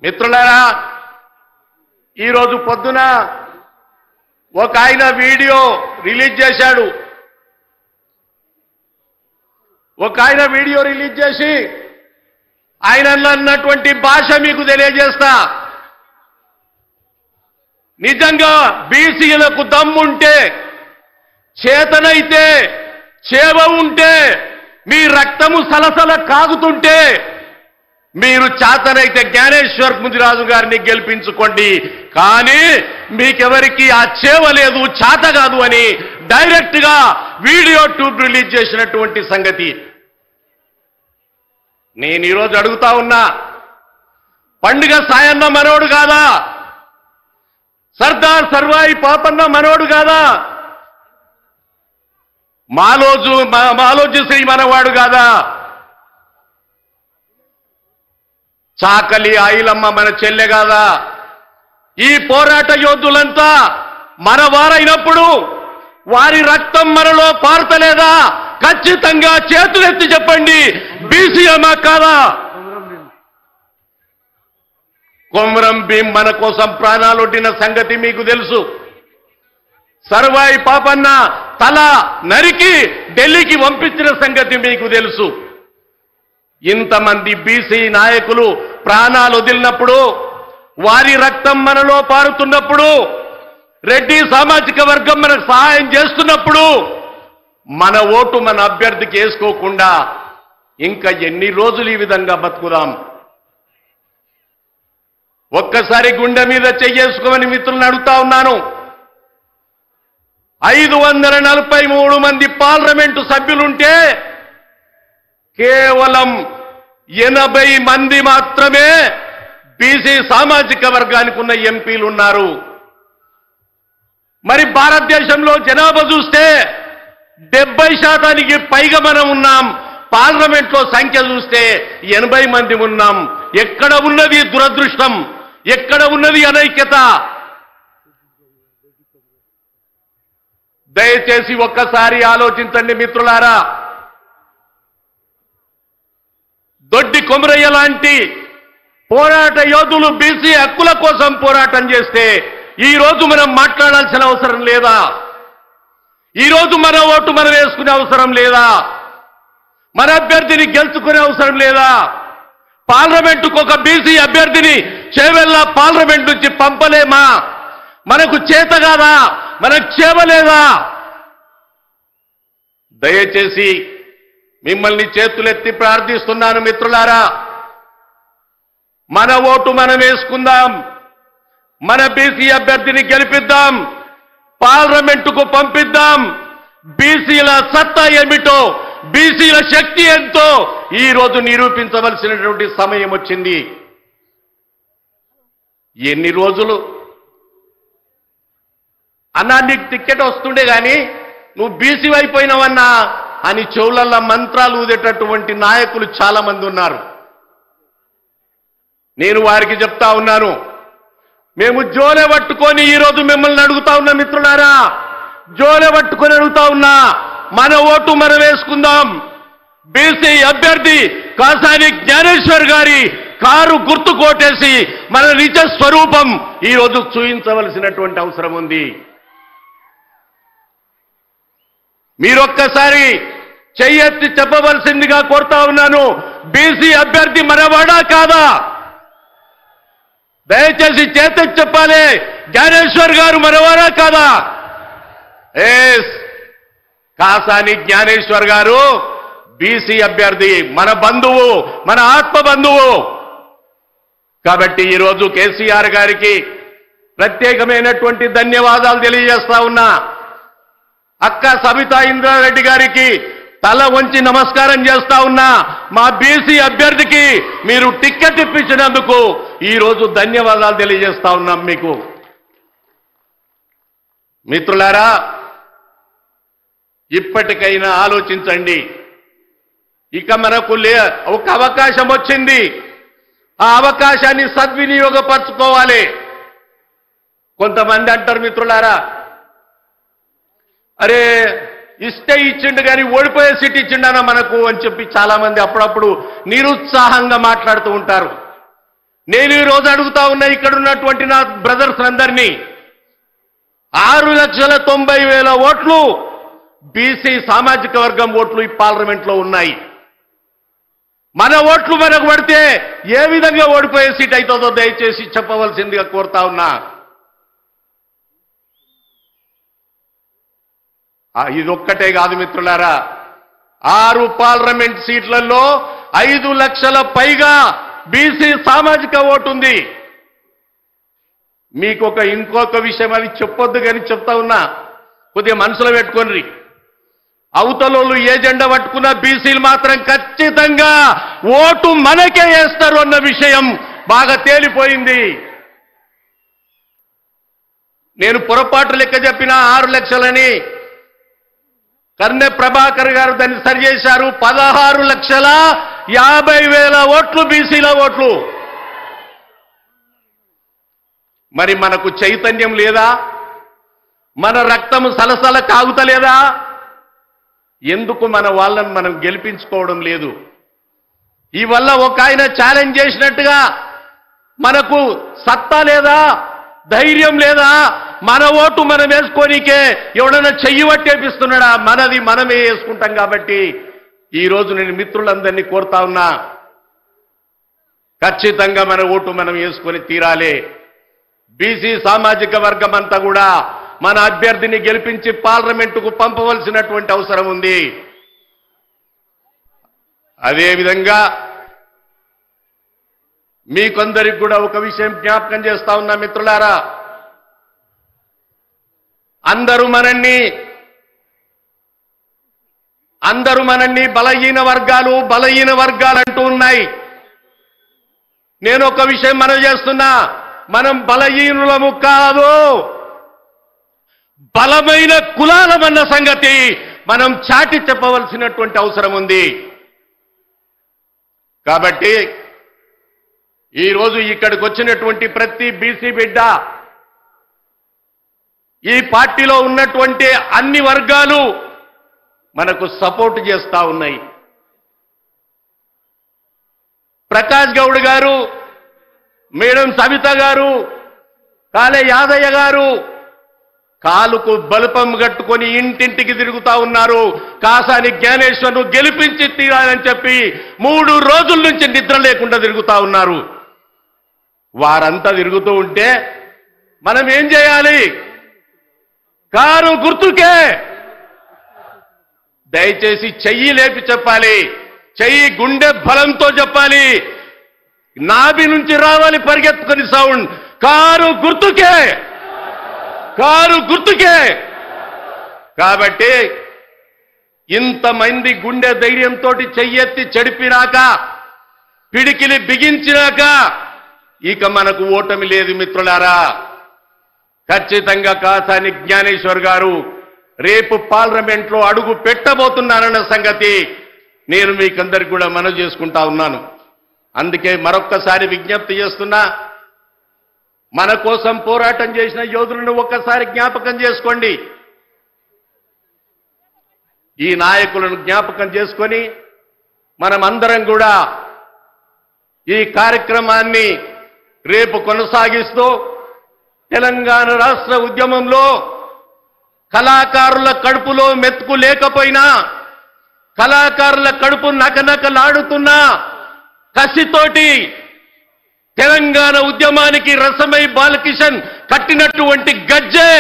మిత్రులారా, ఈరోజు పొద్దున ఒక ఆయన వీడియో రిలీజ్ చేశాడు. ఆయన అన్నటువంటి భాష మీకు తెలియజేస్తా. నిజంగా బీసీలకు దమ్ముంటే, చేతనైతే, చేవ ఉంటే, మీ రక్తము సలసల కాగుతుంటే మీరు చేతనైతే జ్ఞానేశ్వర్ ముదిరాజు గారిని గెలిపించుకోండి. కానీ మీకెవరికి ఆ చేవ లేదు, చేత కాదు అని డైరెక్ట్ గా వీడియో ట్యూబ్ రిలీజ్ చేసినటువంటి సంగతి. నేను ఈరోజు అడుగుతా ఉన్నా, పండుగ సాయన్న మనోడు కాదా? సర్దార్ సర్వాయి పాపన్న మనోడు కాదా? మాలోజు శ్రీ మనవాడు కాదా? చాకలి ఆయిలమ్మ మన చెల్లె కాదా? ఈ పోరాట యోధులంతా మన వారైనప్పుడు వారి రక్తం మనలో పారతలేదా? ఖచ్చితంగా చేతులెత్తి చెప్పండి, బీసీ అమ్మా కాదా? కొమరం భీం మన కోసం ప్రాణాలొడ్డిన సంగతి మీకు తెలుసు. సర్వాయి పాపన్న తల నరికి ఢిల్లీకి పంపించిన సంగతి మీకు తెలుసు. ఇంతమంది బీసీ నాయకులు ప్రాణాలు వదిలినప్పుడు, వారి రక్తం మనలో పారుతున్నప్పుడు, రెడ్డి సామాజిక వర్గం మనకు సహాయం చేస్తున్నప్పుడు మన ఓటు మన అభ్యర్థికి వేసుకోకుండా ఇంకా ఎన్ని రోజులు ఈ విధంగా బతుకుదాం? ఒక్కసారి గుండె మీద చెయ్యేసుకోమని మిత్రులను అడుగుతా ఉన్నాను. 543 మంది పార్లమెంటు సభ్యులుంటే కేవలం 80 మంది మాత్రమే బీసీ సామాజిక వర్గానికి ఉన్న ఎంపీలు ఉన్నారు. మరి భారతదేశంలో జనాభా చూస్తే 70% పైగా మనం ఉన్నాం. పార్లమెంట్లో సంఖ్య చూస్తే 80 మంది ఉన్నాం. ఎక్కడ ఉన్నది దురదృష్టం? ఎక్కడ ఉన్నది అనైక్యత? దయచేసి ఒక్కసారి ఆలోచించండి మిత్రులారా. దొడ్డి కొమరయ్య లాంటి పోరాట యోధులు బీసీ హక్కుల కోసం పోరాటం చేస్తే ఈ రోజు మనం మాట్లాడాల్సిన అవసరం లేదా? ఈ రోజు మన ఓటు మనం వేసుకునే అవసరం లేదా? మన అభ్యర్థిని గెలుచుకునే అవసరం లేదా? పార్లమెంటుకు ఒక బీసీ అభ్యర్థిని చేవెళ్ళ పార్లమెంట్ నుంచి పంపలేమా? మనకు చేత కాదా? మనకు చేవలేదా? దయచేసి మిమ్మల్ని చేతులెత్తి ప్రార్థిస్తున్నాను మిత్రులారా, మన ఓటు మనం వేసుకుందాం, మన బీసీ అభ్యర్థిని గెలిపిద్దాం, పార్లమెంటుకు పంపిద్దాం. బీసీల సత్తా ఏమిటో, బీసీల శక్తి ఎంతో ఈ రోజు నిరూపించవలసినటువంటి సమయం వచ్చింది. ఎన్ని రోజులు అన్నా నీకు టికెట్ వస్తుండే కానీ నువ్వు బీసీ అయిపోయినావన్నా అని చెవులల్లో మంత్రాలు ఊదేటటువంటి నాయకులు చాలా మంది ఉన్నారు. నేను వారికి చెప్తా ఉన్నాను, మేము జోలె పట్టుకొని ఈరోజు మిమ్మల్ని అడుగుతా ఉన్నా మిత్రులారా, జోలె పట్టుకొని అడుగుతా ఉన్నా, మన ఓటు మనం వేసుకుందాం. బీసీ అభ్యర్థి కాసాని జ్ఞానేశ్వర్ గారి కారు గుర్తు కోటేసి మన నిజ స్వరూపం ఈరోజు చూపించవలసినటువంటి అవసరం ఉంది. మీరొక్కసారి చెయ్యెత్తి చెప్పవలసిందిగా కోరుతా ఉన్నాను, బీసీ అభ్యర్థి మనవాడా కాదా? దయచేసి చేతెత్తి చెప్పాలి, జ్ఞానేశ్వర్ గారు మనవాడా కాదా? ఎస్, కాసాని జ్ఞానేశ్వర్ గారు బీసీ అభ్యర్థి, మన బంధువు, మన ఆత్మ బంధువు. కాబట్టి ఈరోజు కేసీఆర్ గారికి ప్రత్యేకమైనటువంటి ధన్యవాదాలు తెలియజేస్తా ఉన్నా. అక్క సబితా ఇంద్రారెడ్డి గారికి తల వంచి నమస్కారం చేస్తా ఉన్నా. మా బీసీ అభ్యర్థికి మీరు టిక్కెట్ ఇప్పించినందుకు ఈరోజు ధన్యవాదాలు తెలియజేస్తా ఉన్నాం మీకు. మిత్రులారా, ఇప్పటికైనా ఆలోచించండి. ఇక మనకు ఒక అవకాశం వచ్చింది, ఆ అవకాశాన్ని సద్వినియోగపరచుకోవాలి. కొంతమంది అంటారు మిత్రులారా, అరే ఇస్తే ఇచ్చిండు కానీ ఓడిపోయే సీట్ ఇచ్చిండనా మనకు అని చెప్పి చాలా మంది అప్పుడప్పుడు నిరుత్సాహంగా మాట్లాడుతూ ఉంటారు. నేను ఈ రోజు అడుగుతా ఉన్నా ఇక్కడ ఉన్నటువంటి నా బ్రదర్స్ అందరినీ 6,90,000 ఓట్లు బీసీ సామాజిక వర్గం ఓట్లు ఈ పార్లమెంట్లో ఉన్నాయి. మన ఓట్లు మనకు పడితే ఏ విధంగా ఓడిపోయే సీట్ అవుతుందో దయచేసి చెప్పవలసిందిగా కోరుతా ఉన్నా. ఇదొక్కటే కాదు మిత్రులారా, 6 పార్లమెంట్ సీట్లలో 5 లక్షల పైగా బీసీ సామాజిక ఓటు ఉంది. మీకు ఇంకొక విషయం, అది చెప్పొద్దు కానీ చెప్తా ఉన్నా, కొద్దిగా మనసులో పెట్టుకోండి. అవతలోళ్ళు ఏ జెండా పట్టుకున్నా బీసీలు మాత్రం ఖచ్చితంగా ఓటు మనకే వేస్తారు అన్న విషయం బాగా తేలిపోయింది. నేను పొరపాటు లెక్క చెప్పిన 6 లక్షలని, కర్నె ప్రభాకర్ గారు దాన్ని సరిచేశారు. 16,50,000 ఓట్లు బీసీల ఓట్లు. మరి మనకు చైతన్యం లేదా? మన రక్తం సలసల కాగుతలేదా? ఎందుకు మన వాళ్ళని మనం గెలిపించుకోవడం లేదు? ఈ వల్ల ఒక ఆయన ఛాలెంజ్ చేసినట్టుగా మనకు సత్తా లేదా, ధైర్యం లేదా? మన ఓటు మనం వేసుకోనికే ఎవడన్నా చెయ్యి పట్టేపిస్తున్నాడా? మనది మనమే వేసుకుంటాం. కాబట్టి ఈరోజు నేను మిత్రులందరినీ కోరుతా ఉన్నా, ఖచ్చితంగా మన ఓటు మనం వేసుకొని తీరాలి. బీసీ సామాజిక వర్గం అంతా కూడా మన అభ్యర్థిని గెలిపించి పార్లమెంటుకు పంపవలసినటువంటి అవసరం ఉంది. అదేవిధంగా మీకందరికి కూడా ఒక విషయం జ్ఞాపకం చేస్తా ఉన్నా మిత్రులారా, అందరూ మనల్ని బలహీన వర్గాలు అంటూ ఉన్నాయి. నేను ఒక విషయం మనవి చేస్తున్నా, మనం బలహీనులము కాదు, బలమైన కులాలమన్న సంగతి మనం చాటి చెప్పవలసినటువంటి అవసరం ఉంది. కాబట్టి ఈరోజు ఇక్కడికి వచ్చినటువంటి ప్రతి బీసీ బిడ్డ, ఈ పార్టీలో ఉన్నటువంటి అన్ని వర్గాలు మనకు సపోర్ట్ చేస్తా ఉన్నాయి. ప్రకాష్ గౌడ్ గారు, మేడం సవిత గారు, కాళే యాదయ్య గారు కాలుకు బలుపం కట్టుకొని ఇంటింటికి తిరుగుతా ఉన్నారు. కాసాని జ్ఞానేశ్వర్ను గెలిపించి తీరాలని చెప్పి 3 రోజుల నుంచి నిద్ర లేకుండా తిరుగుతా ఉన్నారు. వారంతా తిరుగుతూ ఉంటే మనం ఏం చేయాలి? కారు గుర్తుకే దయచేసి చెయ్యి లేపి చెప్పాలి, చెయ్యి గుండె బలంతో చెప్పాలి, నాభి నుంచి రావాలి పరిగెత్తుకుని సౌండ్, కారు గుర్తుకే, కారు గుర్తుకే. కాబట్టి ఇంతమంది గుండె ధైర్యంతో చెయ్యెత్తి చెడిపినాక, పిడికిలి బిగించినాక ఇక మనకు ఓటమి లేదు మిత్రులారా. ఖచ్చితంగా కాసాని జ్ఞానేశ్వర్ గారు రేపు పార్లమెంట్లో అడుగు పెట్టబోతున్నారన్న సంగతి నేను మీకందరికి కూడా మనవి చేసుకుంటా ఉన్నాను. అందుకే మరొక్కసారి విజ్ఞప్తి చేస్తున్నా, మన కోసం పోరాటం చేసిన యోధులను ఒక్కసారి జ్ఞాపకం చేసుకోండి. ఈ నాయకులను జ్ఞాపకం చేసుకొని మనమందరం కూడా ఈ కార్యక్రమాన్ని రేపు కొనసాగిస్తూ తెలంగాణ రాష్ట్ర ఉద్యమంలో కళాకారుల కడుపులో మెతుకు లేకపోయినా, కళాకారుల కడుపు నకనకలాడుతున్నా కసితోటి తెలంగాణ ఉద్యమానికి రసమై బాలకిషన్ కట్టినటువంటి గజ్జె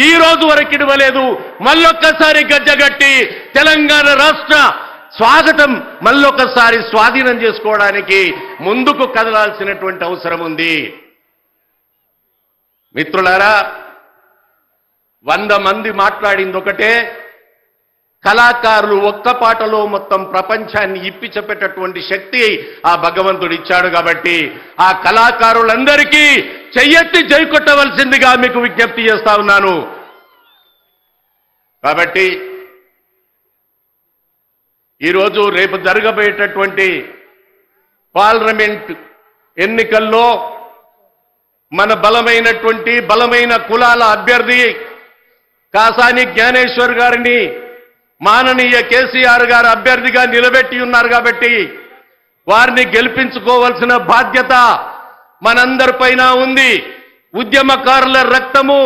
ఈ రోజు వరకు ఇవ్వలేదు. మళ్ళొక్కసారి గజ్జె కట్టి తెలంగాణ రాష్ట్ర స్వాగతం మళ్ళొకసారి స్వాధీనం చేసుకోవడానికి ముందుకు కదలాల్సినటువంటి అవసరం ఉంది. మిత్రులారా, 100 మంది మాట్లాడింది ఒకటే, కళాకారులు ఒక్క పాటలో మొత్తం ప్రపంచాన్ని ఇప్పించపెట్టేటువంటి శక్తి ఆ భగవంతుడు ఇచ్చాడు. కాబట్టి ఆ కళాకారులందరికీ చెయ్యెత్తి జై కొట్టవలసిందిగా మీకు విజ్ఞప్తి చేస్తా ఉన్నాను. కాబట్టి ఈరోజు రేపు జరగబోయేటటువంటి పార్లమెంట్ ఎన్నికల్లో మన బలమైన కులాల అభ్యర్థి కాసాని జ్ఞానేశ్వర్ గారిని మాననీయ కేసీఆర్ గారు అభ్యర్థిగా నిలబెట్టి ఉన్నారు. కాబట్టి వారిని గెలిపించుకోవాల్సిన బాధ్యత మనందరిపైన ఉంది. ఉద్యమకారుల రక్తము,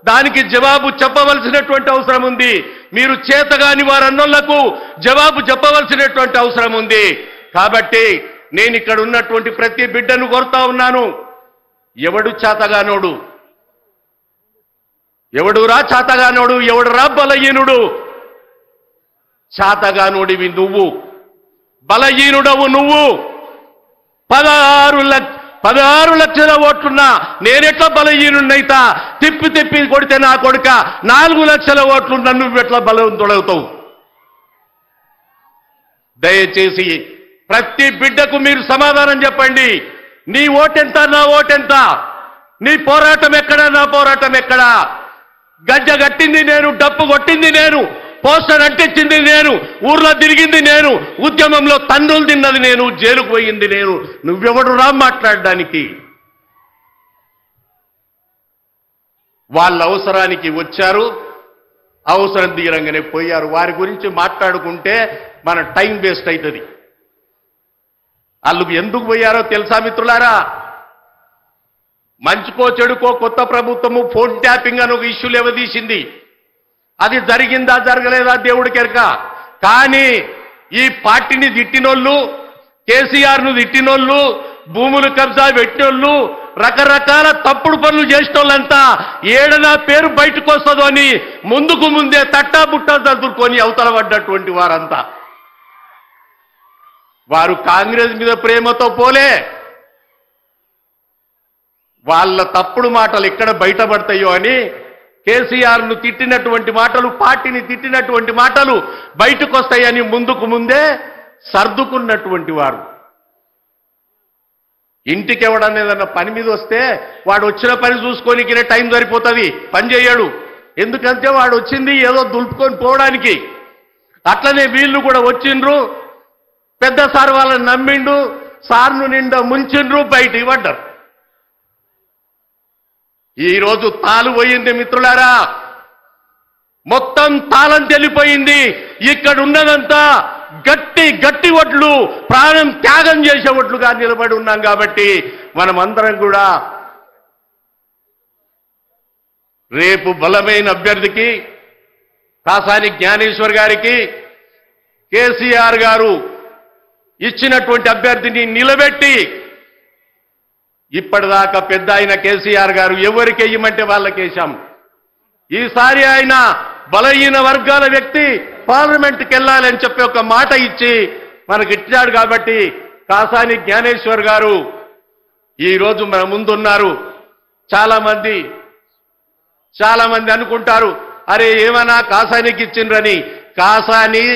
దానికి జవాబు చెప్పవలసినటువంటి అవసరం ఉంది. మీరు చేతగాని వారన్నోళ్లకు జవాబు చెప్పవలసినటువంటి అవసరం ఉంది. కాబట్టి నేను ఇక్కడ ఉన్నటువంటి ప్రతి బిడ్డను కోరుతా ఉన్నాను, ఎవడు చేతగానోడు, ఎవడురా చేతగానోడు, ఎవడురా బలహీనుడు? చేతగానోడివి నువ్వు, బలహీనుడవు నువ్వు. 16 లక్షల ఓట్లున్నా నేనెట్లా బలహీనున్నైతా? తిప్పి కొడితే నా కొడుక 4 లక్షల ఓట్లున్నా నువ్వెట్లా బలవంతుడవుతావు? దయచేసి ప్రతి బిడ్డకు మీరు సమాధానం చెప్పండి. నీ ఓటెంత, నా ఓటెంత? నీ పోరాటం ఎక్కడ, నా పోరాటం ఎక్కడ? గజ్జ కట్టింది నేను, డప్పు కొట్టింది నేను, పోస్టర్ అంటించింది నేను, ఊర్లో తిరిగింది నేను, ఉద్యమంలో తండ్రులు తిన్నది నేను, జైలుకు పోయింది నేను. నువ్వెవడు రా మాట్లాడడానికి? వాళ్ళ అవసరానికి వచ్చారు, అవసరం తీరంగానే పోయారు. వారి గురించి మాట్లాడుకుంటే మన టైం వేస్ట్ అవుతుంది. వాళ్ళు ఎందుకు పోయారో తెలుసా మిత్రులారా? మంచుకో చెడుకో కొత్త ప్రభుత్వము ఫోన్ ట్యాపింగ్ అని ఒక ఇష్యూ లేవదీసింది. అది జరిగిందా జరగలేదా దేవుడికి ఎరక. కానీ ఈ పార్టీని తిట్టినోళ్ళు, కేసీఆర్ను తిట్టినోళ్ళు, భూములు కబ్జా పెట్టినోళ్ళు, రకరకాల తప్పుడు పనులు చేసేటోళ్ళంతా ఏడనా పేరు బయటకు వస్తుందో అని ముందుకు ముందే తట్టాబుట్టా చదువుకొని అవతల పడ్డటువంటి వారంతా. వారు కాంగ్రెస్ మీద ప్రేమతో పోలే, వాళ్ళ తప్పుడు మాటలు ఎక్కడ బయటపడతాయో అని కేసీఆర్ను తిట్టినటువంటి మాటలు, పార్టీని తిట్టినటువంటి మాటలు బయటకు వస్తాయని ముందుకు ముందే సర్దుకున్నటువంటి వారు. ఇంటికి ఎవడన్నా ఏదన్నా పని మీద వస్తే వాడు వచ్చిన పని చూసుకోనికినే టైం సరిపోతుంది, పని చేయడు. ఎందుకంటే వాడు వచ్చింది ఏదో దులుపుకొని పోవడానికి. అట్లనే వీళ్ళు కూడా వచ్చిండ్రు, పెద్ద సార్ వాళ్ళని నమ్మిండు, సార్ను నిండా ముంచిండ్రు, బయటికి పడ్డారు. ఈరోజు తాలు పోయింది మిత్రులారా, మొత్తం తాళం తెలిపోయింది. ఇక్కడ ఉన్నదంతా గట్టి ఒడ్లు, ప్రాణం త్యాగం చేసే ఒడ్లుగా నిలబడి ఉన్నాం. కాబట్టి మనమందరం కూడా రేపు బలమైన అభ్యర్థికి, కాసాని జ్ఞానేశ్వర్ గారికి, కేసీఆర్ గారు ఇచ్చినటువంటి అభ్యర్థిని నిలబెట్టి, ఇప్పటిదాకా పెద్ద ఆయన కేసీఆర్ గారు ఎవరికి వేయమంటే వాళ్ళకేసాం. ఈసారి ఆయన బలహీన వర్గాల వ్యక్తి పార్లమెంట్కి వెళ్ళాలని చెప్పి ఒక మాట ఇచ్చి మనకి ఇచ్చాడు. కాబట్టి కాసాని జ్ఞానేశ్వర్ గారు ఈరోజు మన ముందున్నారు. చాలా మంది అనుకుంటారు, అరే ఏమన్నా కాసానికి ఇచ్చిండ్రని. కాసాని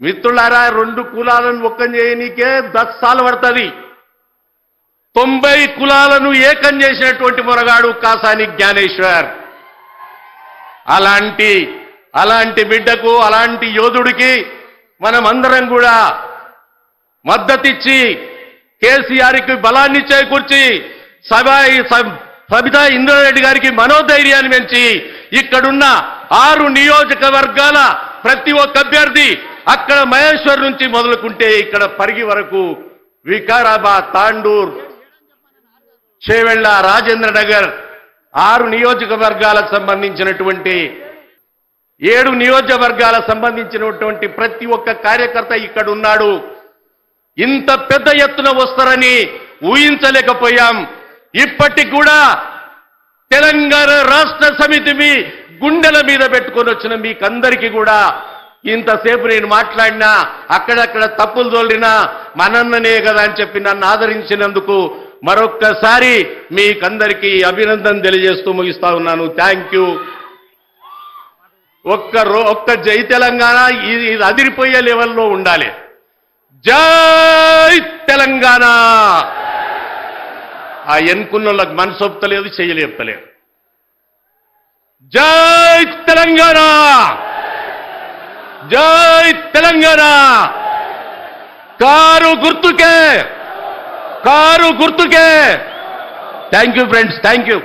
మిత్రులారా, 2 కులాలను ఒక్కం చేయనీకే 10 సార్లు పడుతుంది. 90 కులాలను ఏకం చేసినటువంటి మొరగాడు కాసాని జ్ఞానేశ్వర్. అలాంటి బిడ్డకు, అలాంటి యోధుడికి మనమందరం కూడా మద్దతిచ్చి కేసీఆర్కి బలాన్ని చేకూర్చి సబితా ఇంద్రారెడ్డి గారికి మనోధైర్యాన్ని పెంచి ఇక్కడున్న 6 నియోజకవర్గాల ప్రతి ఒక్క అభ్యర్థి, అక్కడ మహేశ్వర్ నుంచి మొదలుకుంటే ఇక్కడ పరిగి వరకు, వికారాబాద్, తాండూర్, చేవెళ్ల, రాజేంద్ర నగర్ 6 నియోజకవర్గాలకు సంబంధించినటువంటి 7 నియోజకవర్గాలకు సంబంధించినటువంటి ప్రతి ఒక్క కార్యకర్త ఇక్కడ ఉన్నాడు. ఇంత పెద్ద ఎత్తున వస్తారని ఊహించలేకపోయాం. ఇప్పటికి కూడా తెలంగాణ రాష్ట్ర సమితి గుండెల మీద పెట్టుకొని వచ్చిన మీకందరికీ కూడా ఇంతసేపు నేను మాట్లాడినా, అక్కడక్కడ తప్పులు తోలినా మనన్ననే కదా అని చెప్పి నన్ను ఆదరించినందుకు మరొక్కసారి మీకందరికీ అభినందన తెలియజేస్తూ ముగిస్తా ఉన్నాను. Thank you. ఒక్క జై తెలంగాణ ఇది అదిరిపోయే లెవెల్లో ఉండాలి. జై తెలంగాణ. ఆ ఎన్నుకున్నోళ్ళకి మనసు ఒప్పలేదు, చెయ్యలేపుతలేదు. జై తెలంగాణ, జై తెలంగాణ. కారు గుర్తుకే. Thank you friends, thank you.